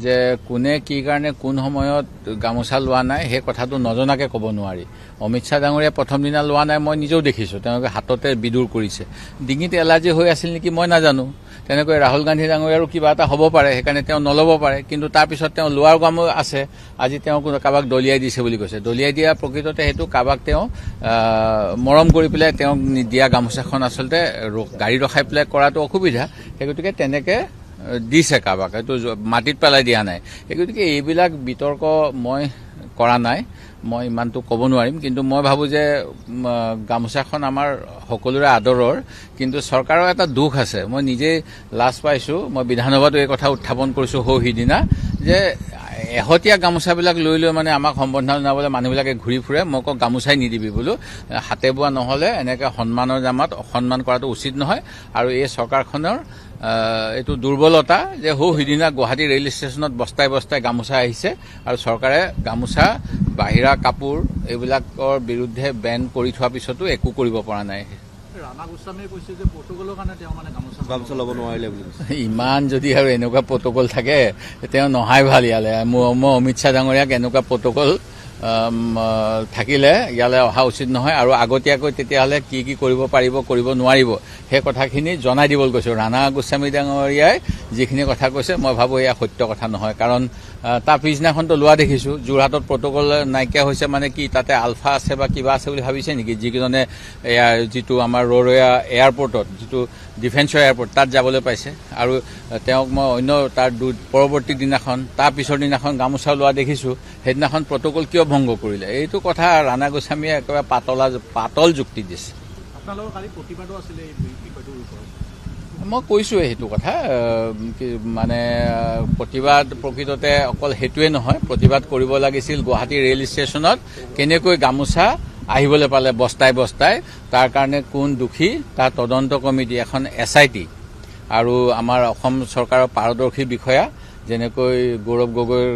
যে কোনে কি কাৰণে কোন সময়ত গামোচা লোৱা নাই সেই কথাটো নজনাকে ক'ব নোৱাৰি। অমিত শ্বাহ ডাঙৰীয়া প্ৰথম দিনা লোৱা নাই, মই নিজেও দেখিছোঁ। তেওঁলোকে হাততে বিদুৰ কৰিছে। ডিঙিত এলাৰ্জি হৈ আছিল নেকি মই নাজানো। তেনেকৈ ৰাহুল গান্ধী ডাঙৰীয়াৰো কিবা এটা হ'ব পাৰে, সেইকাৰণে তেওঁ নল'ব পাৰে। কিন্তু তাৰপিছত তেওঁ লোৱাৰ কামো আছে। আজি তেওঁ কাৰোবাক দলিয়াই দিছে বুলি কৈছে। দলিয়াই দিয়া প্ৰকৃততে সেইটো কাৰোবাক তেওঁ মৰম কৰি পেলাই তেওঁক দিয়া গামোচাখন আচলতে গাড়ী ৰখাই পেলাই কৰাটো অসুবিধা। সেই গতিকে তেনেকৈ দিছে কাৰোবাক, এইটো মাটিত পেলাই দিয়া নাই। সেই গতিকে এইবিলাক বিতৰ্ক মই কৰা নাই, মই ইমানটো ক'ব নোৱাৰিম। কিন্তু মই ভাবোঁ যে গামোচাখন আমাৰ সকলোৰে আদৰৰ, কিন্তু চৰকাৰৰ এটা দুখ আছে। মই নিজেই লাজ পাইছোঁ, মই বিধানসভাতো এই কথা উত্থাপন কৰিছোঁ সিদিনা, যে এহতীয়া গামোচাবিলাক লৈ লৈ মানে আমাক সম্বৰ্ধনা জনাবলৈ মানুহবিলাকে ঘূৰি ফুৰে। মই কওঁ গামোচাই নিদিবি বোলো, হাতে বোৱা নহ'লে এনেকৈ সন্মানৰ নামত অসন্মান কৰাটো উচিত নহয়। আৰু এই চৰকাৰখনৰ এইটো দুৰ্বলতা যে সিদিনা গুৱাহাটী ৰেল ষ্টেচনত বস্তাই বস্তাই গামোচা আহিছে, আৰু চৰকাৰে গামোচা বাহিৰা কাপোৰ এইবিলাকৰ বিৰুদ্ধে বেন কৰি থোৱাৰ পিছতো একো কৰিব পৰা নাই। ৰাণা গোস্বামীয়ে কৈছে যে প্ৰট'কলৰ কাৰণে তেওঁ মানে গামোচা ল'ব নোৱাৰিলে বুলি কৈছে। ইমান যদি আৰু এনেকুৱা প্ৰট'কল থাকে তেওঁ নহাই ভাল ইয়ালৈ। মই অমিত শ্বাহ ডাঙৰীয়াক এনেকুৱা প্ৰট'কল থাকিলে ইয়ালৈ অহা উচিত নহয়। আৰু আগতীয়াকৈ তেতিয়াহ'লে কি কি কৰিব পাৰিব কৰিব নোৱাৰিব সেই কথাখিনি জনাই দিবলৈ কৈছোঁ। ৰাণা গোস্বামী ডাঙৰীয়াই যিখিনি কথা কৈছে মই ভাবোঁ এয়া সত্য কথা নহয়। কাৰণ তাৰ পিছদিনাখনতো লোৱা দেখিছোঁ। যোৰহাটত প্ৰট'কল নাইকিয়া হৈছে মানে কি তাতে আলফা আছে বা কিবা আছে বুলি ভাবিছে নেকি? যিকেইজনে যিটো আমাৰ ৰৰৈয়া এয়াৰপৰ্টত, যিটো ডিফেন্সৰ এয়াৰপৰ্ট, তাত যাবলৈ পাইছে। আৰু তেওঁক মই অন্য তাৰ পৰৱৰ্তী দিনাখন, তাৰ পিছৰ দিনাখন গামোচা লোৱা দেখিছোঁ। সেইদিনাখন প্ৰট'কল কিয় ভংগ কৰিলে? এইটো কথা ৰাণা গোস্বামীয়ে একেবাৰে পাতল যুক্তি দিছে। আপোনালোকৰ কালি প্ৰতিবাদো আছিলে এই বিষয়টোৰ ওপৰত। মই কৈছোঁৱে সেইটো কথা। মানে প্ৰতিবাদ প্ৰকৃততে অকল সেইটোৱে নহয়, প্ৰতিবাদ কৰিব লাগিছিল গুৱাহাটী ৰেল ষ্টেচনত কেনেকৈ গামোচা আহিবলৈ পালে বস্তাই বস্তাই, তাৰ কাৰণে কোন দোষী তাৰ তদন্ত কমিটি এখন SIT আৰু আমাৰ অসম চৰকাৰৰ পাৰদৰ্শী বিষয়া যেনেকৈ গৌৰৱ গগৈৰ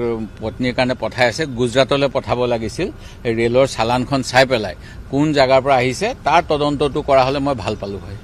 পত্নীৰ কাৰণে পঠাই আছে, গুজৰাটলৈ পঠাব লাগিছিল। ৰেলৰ চালানখন চাই পেলাই কোন জেগাৰ পৰা আহিছে তাৰ তদন্তটো কৰা হ'লে মই ভাল পালোঁ হয়।